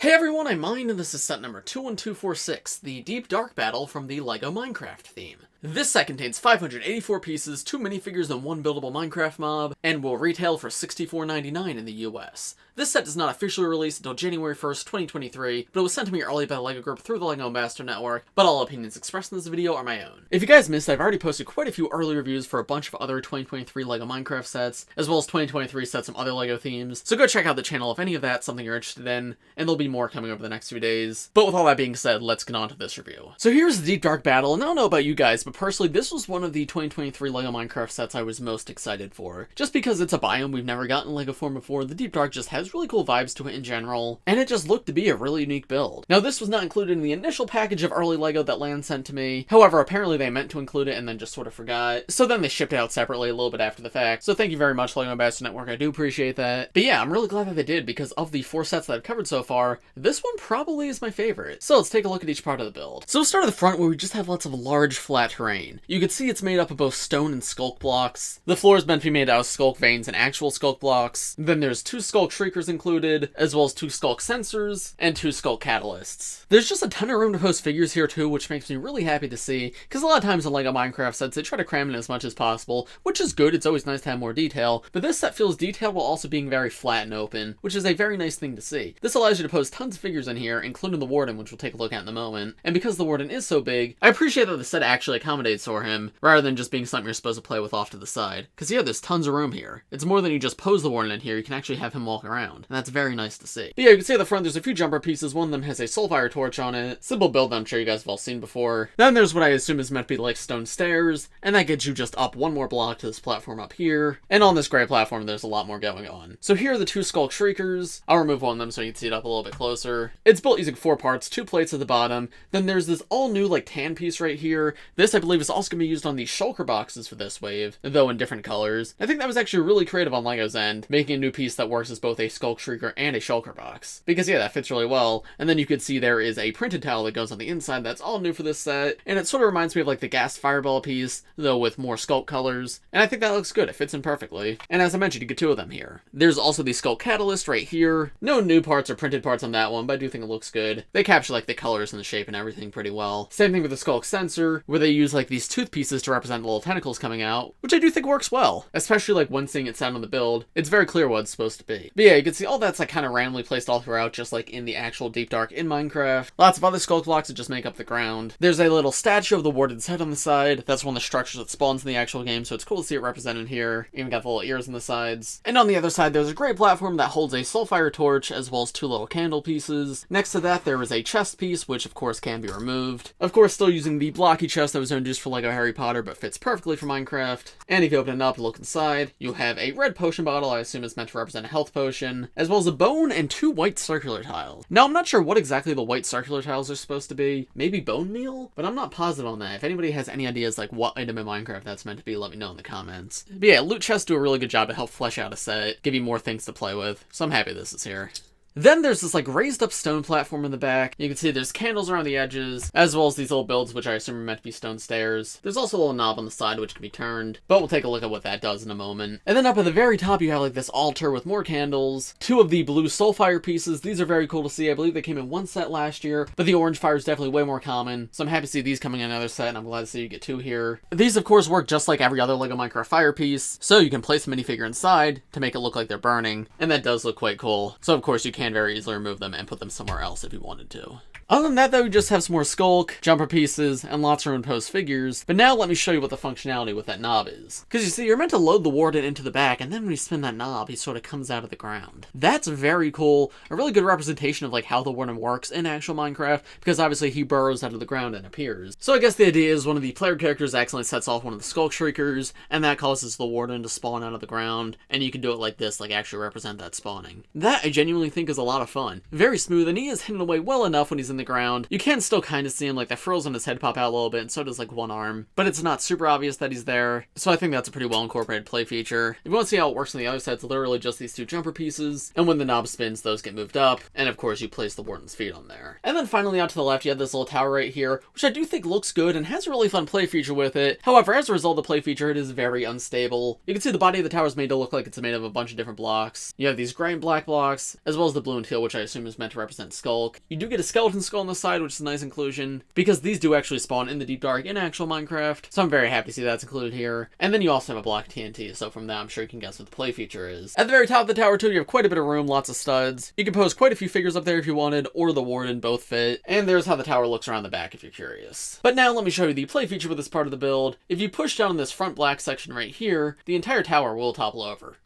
Hey everyone, I'm Mine, and this is set number 21246, the Deep Dark Battle from the LEGO Minecraft theme. This set contains 584 pieces, 2 minifigures, and 1 buildable Minecraft mob, and will retail for $64.99 in the US. This set does not officially release until January 1st, 2023, but it was sent to me early by the LEGO group through the LEGO Ambassador Network, but all opinions expressed in this video are my own. If you guys missed, I've already posted quite a few early reviews for a bunch of other 2023 LEGO Minecraft sets, as well as 2023 sets from other LEGO themes, so go check out the channel if any of that's something you're interested in, and there'll be more coming over the next few days. But with all that being said, let's get on to this review. So here's the Deep Dark Battle, and I don't know about you guys, but personally this was one of the 2023 LEGO Minecraft sets I was most excited for. Just because it's a biome we've never gotten in LEGO form before, the Deep Dark just has really cool vibes to it in general, and it just looked to be a really unique build. Now this was not included in the initial package of early LEGO that Lan sent to me, however apparently they meant to include it and then just sort of forgot, so then they shipped it out separately a little bit after the fact, so thank you very much LEGO Ambassador Network, I do appreciate that. But yeah, I'm really glad that they did, because of the 4 sets that I've covered so far, this one probably is my favorite. So let's take a look at each part of the build. So we'll start at the front where we just have lots of large flat terrain. You can see it's made up of both stone and sculk blocks. The floor is meant to be made out of sculk veins and actual sculk blocks. Then there's 2 sculk shriekers included, as well as 2 sculk sensors, and 2 sculk catalysts. There's just a ton of room to post figures here too, which makes me really happy to see, because a lot of times in LEGO Minecraft sets they try to cram in as much as possible, which is good, it's always nice to have more detail, but this set feels detailed while also being very flat and open, which is a very nice thing to see. This allows you to post tons of figures in here, including the Warden, which we'll take a look at in a moment, and because the Warden is so big, I appreciate that the set actually accommodates for him, rather than just being something you're supposed to play with off to the side. Because yeah, there's tons of room here. It's more than you just pose the Warden in here, you can actually have him walk around, and that's very nice to see. But yeah, you can see at the front there's a few jumper pieces, one of them has a soulfire torch on it, simple build that I'm sure you guys have all seen before. Then there's what I assume is meant to be like stone stairs, and that gets you just up one more block to this platform up here, and on this gray platform there's a lot more going on. So here are the 2 sculk shriekers. I'll remove one of them so you can see it up a little bit closer. It's built using 4 parts, 2 plates at the bottom, then there's this all new like tan piece right here. This I believe is also going to be used on these shulker boxes for this wave, though in different colors. I think that was actually really creative on LEGO's end, making a new piece that works as both a sculk shrieker and a shulker box. Because yeah, that fits really well, and then you can see there is a printed tile that goes on the inside that's all new for this set, and it sort of reminds me of like the gas fireball piece, though with more sculk colors, and I think that looks good, it fits in perfectly. And as I mentioned, you get 2 of them here. There's also the sculk catalyst right here. No new parts or printed parts on that one, but I do think it looks good. They capture like the colors and the shape and everything pretty well. Same thing with the sculk sensor, where they use like these tooth pieces to represent the little tentacles coming out, which I do think works well, especially like when seeing it sound on the build. It's very clear what it's supposed to be. But yeah, you can see all that's like kind of randomly placed all throughout, just like in the actual Deep Dark in Minecraft. Lots of other sculk blocks that just make up the ground. There's a little statue of the Warden's head on the side. That's one of the structures that spawns in the actual game, so it's cool to see it represented here. Even got the little ears on the sides. And on the other side, there's a gray platform that holds a soulfire torch, as well as 2 little candle pieces. Next to that, there is a chest piece, which of course can be removed. Of course, still using the blocky chest that was introduced for LEGO Harry Potter, but fits perfectly for Minecraft. And if you open it up and look inside, you have a red potion bottle, I assume is meant to represent a health potion, as well as a bone and 2 white circular tiles. Now, I'm not sure what exactly the white circular tiles are supposed to be. Maybe bone meal? But I'm not positive on that. If anybody has any ideas like what item in Minecraft that's meant to be, let me know in the comments. But yeah, loot chests do a really good job to help flesh out a set, give you more things to play with, so I'm happy this is here. Then there's this like raised up stone platform in the back. You can see there's candles around the edges, as well as these little builds, which I assume are meant to be stone stairs. There's also a little knob on the side which can be turned, but we'll take a look at what that does in a moment. And then up at the very top you have like this altar with more candles, 2 of the blue soulfire pieces. These are very cool to see. I believe they came in 1 set last year, but the orange fire is definitely way more common, so I'm happy to see these coming in another set, and I'm glad to see you get 2 here. These of course work just like every other LEGO Minecraft fire piece, so you can place a minifigure inside to make it look like they're burning, and that does look quite cool. So of course you can very easily remove them and put them somewhere else if you wanted to. Other than that though, we just have some more sculk, jumper pieces, and lots of room to post figures. But now let me show you what the functionality with that knob is. Because you see, you're meant to load the Warden into the back, and then when you spin that knob, he sort of comes out of the ground. That's very cool. A really good representation of like how the Warden works in actual Minecraft, because obviously he burrows out of the ground and appears. So I guess the idea is one of the player characters accidentally sets off one of the sculk shriekers, and that causes the Warden to spawn out of the ground, and you can do it like this, like actually represent that spawning. That I genuinely think is a lot of fun. Very smooth, and he is hidden away well enough when he's in the ground. You can still kind of see him, like the frills on his head pop out a little bit, and so does like one arm, but it's not super obvious that he's there, so I think that's a pretty well incorporated play feature. If you want to see how it works on the other side, it's literally just these 2 jumper pieces, and when the knob spins, those get moved up, and of course you place the Warden's feet on there. And then finally out to the left, you have this little tower right here, which I do think looks good and has a really fun play feature with it. However, as a result of the play feature, it is very unstable. You can see the body of the tower is made to look like it's made of a bunch of different blocks. You have these gray and black blocks, as well as the melted blue and teal, which I assume is meant to represent Skulk. You do get a skeleton skull on the side, which is a nice inclusion, because these do actually spawn in the Deep Dark in actual Minecraft, so I'm very happy to see that's included here. And then you also have a block of TNT, so from that I'm sure you can guess what the play feature is. At the very top of the tower too, you have quite a bit of room, lots of studs. You can pose quite a few figures up there if you wanted, or the Warden, both fit. And there's how the tower looks around the back if you're curious. But now let me show you the play feature with this part of the build. If you push down this front black section right here, the entire tower will topple over.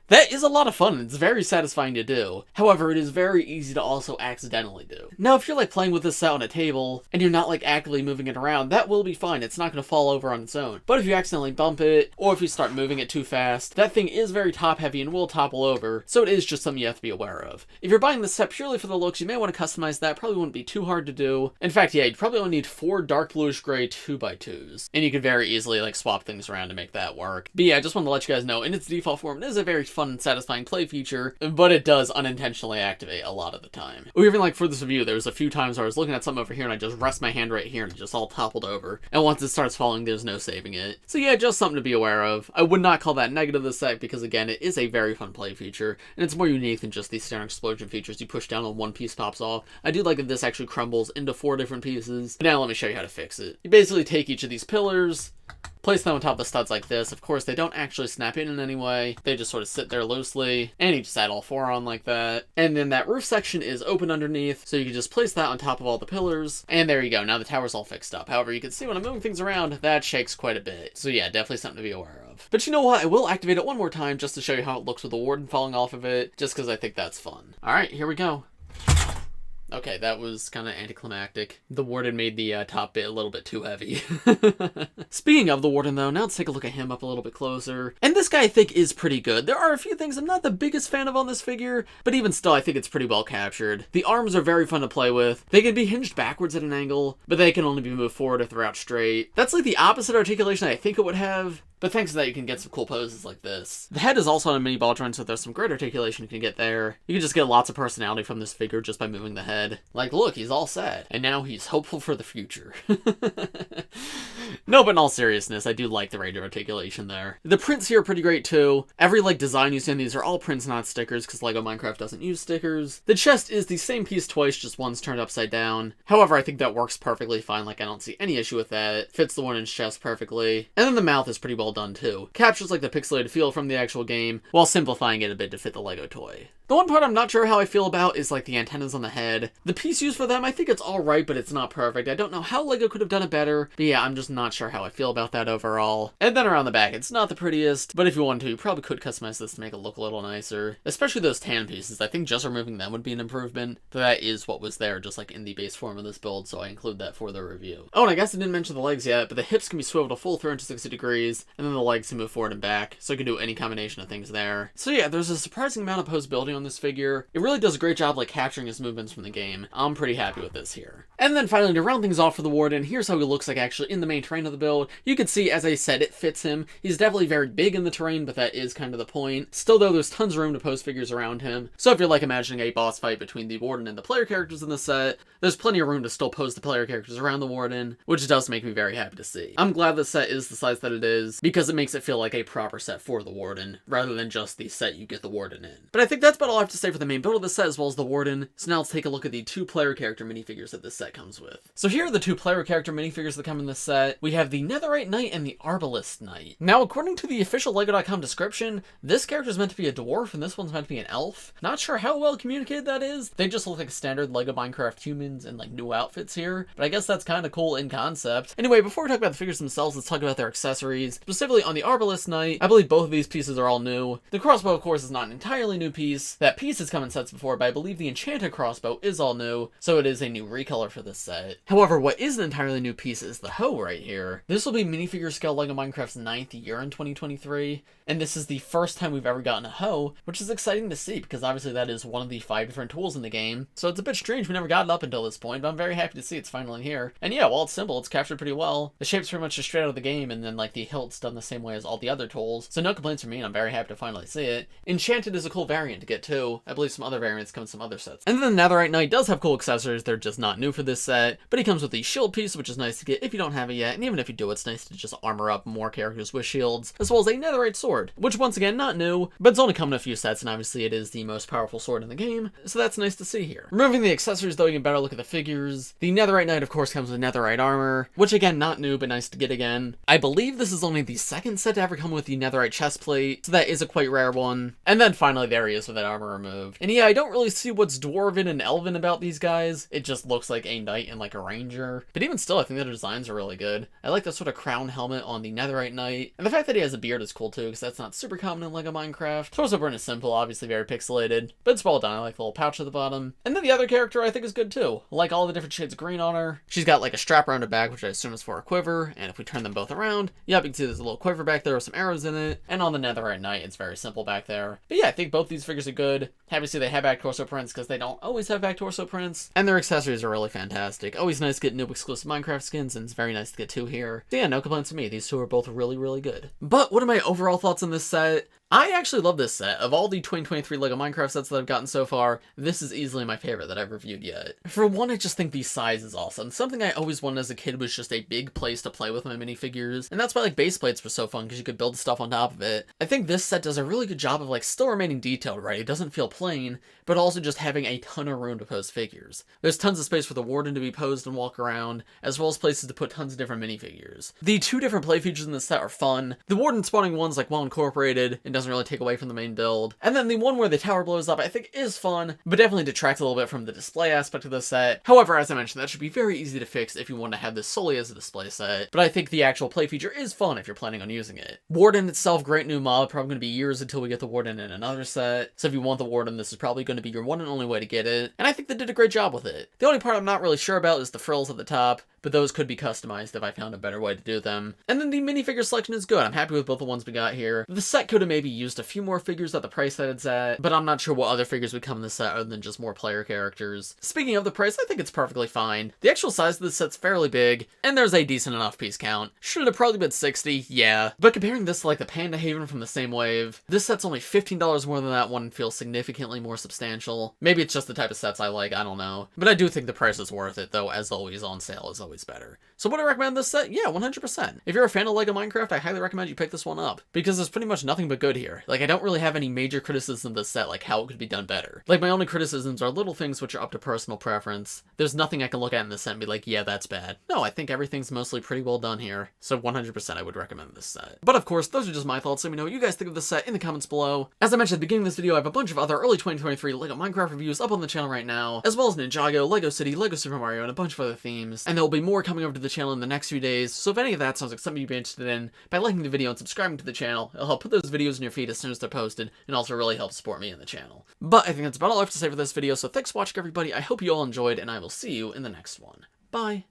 That is a lot of fun, and it's very satisfying to do. However, it is very easy to also accidentally do. Now, if you're like playing with this set on a table, and you're not like actively moving it around, that will be fine. It's not going to fall over on its own. But if you accidentally bump it, or if you start moving it too fast, that thing is very top heavy and will topple over, so it is just something you have to be aware of. If you're buying this set purely for the looks, you may want to customize that. Probably wouldn't be too hard to do. In fact, yeah, you'd probably only need 4 dark bluish gray 2x2s. And you could very easily like swap things around to make that work. But yeah, I just wanted to let you guys know, in its default form, it is a very fun and satisfying play feature, but it does unintentionally activate a lot of the time. Or even like for this review, there was a few times where I was looking at something over here and I just rest my hand right here and it just all toppled over. And once it starts falling, there's no saving it. So yeah, just something to be aware of. I would not call that negative this set because again, it is a very fun play feature and it's more unique than just these standard explosion features. You push down and one piece pops off. I do like that this actually crumbles into 4 different pieces. But now let me show you how to fix it. You basically take each of these pillars, place them on top of the studs like this. Of course, they don't actually snap in any way. They just sort of sit there loosely. And you just add all 4 on like that. And then that roof section is open underneath, so you can just place that on top of all the pillars. And there you go. Now the tower's all fixed up. However, you can see when I'm moving things around, that shakes quite a bit. So yeah, definitely something to be aware of. But you know what? I will activate it one more time just to show you how it looks with the Warden falling off of it, just because I think that's fun. All right, here we go. Okay, that was kind of anticlimactic. The Warden made the top bit a little bit too heavy. Speaking of the Warden, though, now let's take a look at him up a little bit closer. And this guy, I think, is pretty good. There are a few things I'm not the biggest fan of on this figure, but even still, I think it's pretty well captured. The arms are very fun to play with. They can be hinged backwards at an angle, but they can only be moved forward if they're out straight. That's like the opposite articulation I think it would have. But thanks to that, you can get some cool poses like this. The head is also on a mini ball joint, so there's some great articulation you can get there. You can just get lots of personality from this figure just by moving the head. Like, look, he's all sad. And now he's hopeful for the future. No, but in all seriousness, I do like the rate of articulation there. The prints here are pretty great too. Every like design you see in these are all prints, not stickers, because LEGO Minecraft doesn't use stickers. The chest is the same piece twice, just one's turned upside down. However, I think that works perfectly fine. Like, I don't see any issue with that. Fits the 1-inch chest perfectly. And then the mouth is pretty well done too. Captures like the pixelated feel from the actual game, while simplifying it a bit to fit the LEGO toy. The one part I'm not sure how I feel about is like the antennas on the head. The piece used for them, I think it's alright, but it's not perfect. I don't know how LEGO could have done it better, but yeah, I'm just not sure how I feel about that overall. And then around the back, it's not the prettiest, but if you wanted to, you probably could customize this to make it look a little nicer. Especially those tan pieces. I think just removing them would be an improvement, but that is what was there just like in the base form of this build, so I include that for the review. Oh, and I guess I didn't mention the legs yet, but the hips can be swiveled a full 360 degrees, and then the legs can move forward and back, so you can do any combination of things there. So yeah, there's a surprising amount of posability on this figure. It really does a great job like capturing his movements from the game. I'm pretty happy with this here. And then finally, to round things off for the Warden, here's how he looks like actually in the main terrain of the build. You can see, as I said, it fits him. He's definitely very big in the terrain, but that is kind of the point. Still though, there's tons of room to pose figures around him. So if you're like imagining a boss fight between the Warden and the player characters in the set, there's plenty of room to still pose the player characters around the Warden, which does make me very happy to see. I'm glad the set is the size that it is, because it makes it feel like a proper set for the Warden, rather than just the set you get the Warden in. But I think that's about all I have to say for the main build of the set, as well as the Warden. So now let's take a look at the 2 player character minifigures that this set comes with. So here are the 2 player character minifigures that come in this set. We have the Netherrite Knight and the Arbalest Knight. Now, according to the official LEGO.com description, this character is meant to be a dwarf and this one's meant to be an elf. Not sure how well communicated that is. They just look like standard LEGO Minecraft humans in like new outfits here, but I guess that's kind of cool in concept. Anyway, before we talk about the figures themselves, let's talk about their accessories. Specifically on the Arbalest Knight, I believe both of these pieces are all new. The crossbow, of course, is not an entirely new piece. That piece has come in sets before, but I believe the enchanted crossbow is all new, so it is a new recolor for this set. However, what is an entirely new piece is the hoe right here. This will be minifigure scale LEGO Minecraft's 9th year in 2023, and this is the first time we've ever gotten a hoe, which is exciting to see because obviously that is one of the 5 different tools in the game, so it's a bit strange we never got it up until this point, but I'm very happy to see it's finally here. And yeah, while it's simple, it's captured pretty well. The shape's pretty much just straight out of the game, and then like the hilt's done the same way as all the other tools, so no complaints from me, and I'm very happy to finally see it. Enchanted is a cool variant to get too. I believe some other variants come in some other sets. And then the Netherrite Knight does have cool accessories. They're just not new for this set, but he comes with the shield piece, which is nice to get if you don't have it yet, and even if you do, it's nice to just armor up more characters with shields, as well as a Netherite sword, which once again, not new, but it's only come in a few sets, and obviously it is the most powerful sword in the game, so that's nice to see here. Removing the accessories though, you can better look at the figures. The Netherite Knight, of course, comes with Netherite armor, which again, not new, but nice to get again. I believe this is only the second set to ever come with the Netherite chestplate, so that is a quite rare one. And then finally, there he is with that armor removed. And yeah, I don't really see what's dwarven and elven about these guys. It just looks like a knight and like a ranger. But even still, I think the designs are really good. I like the sort of crown helmet on the Netherite Knight. And the fact that he has a beard is cool too, because that's not super common in LEGO Minecraft. Torso burn is simple, obviously very pixelated, but it's well done. I like the little pouch at the bottom. And then the other character I think is good too. I like all the different shades of green on her. She's got like a strap around her back, which I assume is for a quiver. And if we turn them both around, yep, you can see there's a little quiver back there with some arrows in it. And on the Netherite Knight, it's very simple back there. But yeah, I think both these figures are good. Happy to see they have back torso prints, because they don't always have back torso prints. And their accessories are really fantastic. Always nice to get new exclusive Minecraft skins, and it's very nice to get two here. So yeah, no complaints to me. These two are both really, really good. But what are my overall thoughts on this set? I actually love this set. Of all the 2023 LEGO Minecraft sets that I've gotten so far, this is easily my favorite that I've reviewed yet. For one, I just think the size is awesome. Something I always wanted as a kid was just a big place to play with my minifigures, and that's why like base plates were so fun, because you could build stuff on top of it. I think this set does a really good job of like still remaining detailed, right? It doesn't feel plain, but also just having a ton of room to pose figures. There's tons of space for the Warden to be posed and walk around, as well as places to put tons of different minifigures. The two different play features in this set are fun. The Warden spawning one's like well incorporated and doesn't really take away from the main build. And then the one where the tower blows up I think is fun, but definitely detracts a little bit from the display aspect of the set. However, as I mentioned, that should be very easy to fix if you want to have this solely as a display set. But I think the actual play feature is fun if you're planning on using it. Warden itself, great new mob, probably going to be years until we get the Warden in another set. So if you want the Warden, this is probably going to be your one and only way to get it. And I think they did a great job with it. The only part I'm not really sure about is the frills at the top, but those could be customized if I found a better way to do them. And then the minifigure selection is good. I'm happy with both the ones we got here. The set could have maybe used a few more figures at the price that it's at, but I'm not sure what other figures would come in the set other than just more player characters. Speaking of the price, I think it's perfectly fine. The actual size of this set's fairly big, and there's a decent enough piece count. Should have probably been 60, yeah. But comparing this to like the Panda Haven from the same wave, this set's only $15 more than that one and feels significantly more substantial. Maybe it's just the type of sets I like, I don't know. But I do think the price is worth it, though as always, on sale is always better. So would I recommend this set? Yeah, 100%. If you're a fan of LEGO Minecraft, I highly recommend you pick this one up, because there's pretty much nothing but good here. Like, I don't really have any major criticism of this set, like how it could be done better. Like, my only criticisms are little things which are up to personal preference. There's nothing I can look at in this set and be like, yeah, that's bad. No, I think everything's mostly pretty well done here, so 100% I would recommend this set. But of course, those are just my thoughts. Let me know what you guys think of this set in the comments below. As I mentioned at the beginning of this video, I have a bunch of other early 2023 LEGO Minecraft reviews up on the channel right now, as well as Ninjago, LEGO City, LEGO Super Mario, and a bunch of other themes. And there will be more coming over to the channel in the next few days, so if any of that sounds like something you'd be interested in, by liking the video and subscribing to the channel, it'll help put those videos in your feed as soon as they're posted, and also really help support me in the channel. But I think that's about all I have to say for this video, so thanks for watching everybody, I hope you all enjoyed, and I will see you in the next one. Bye!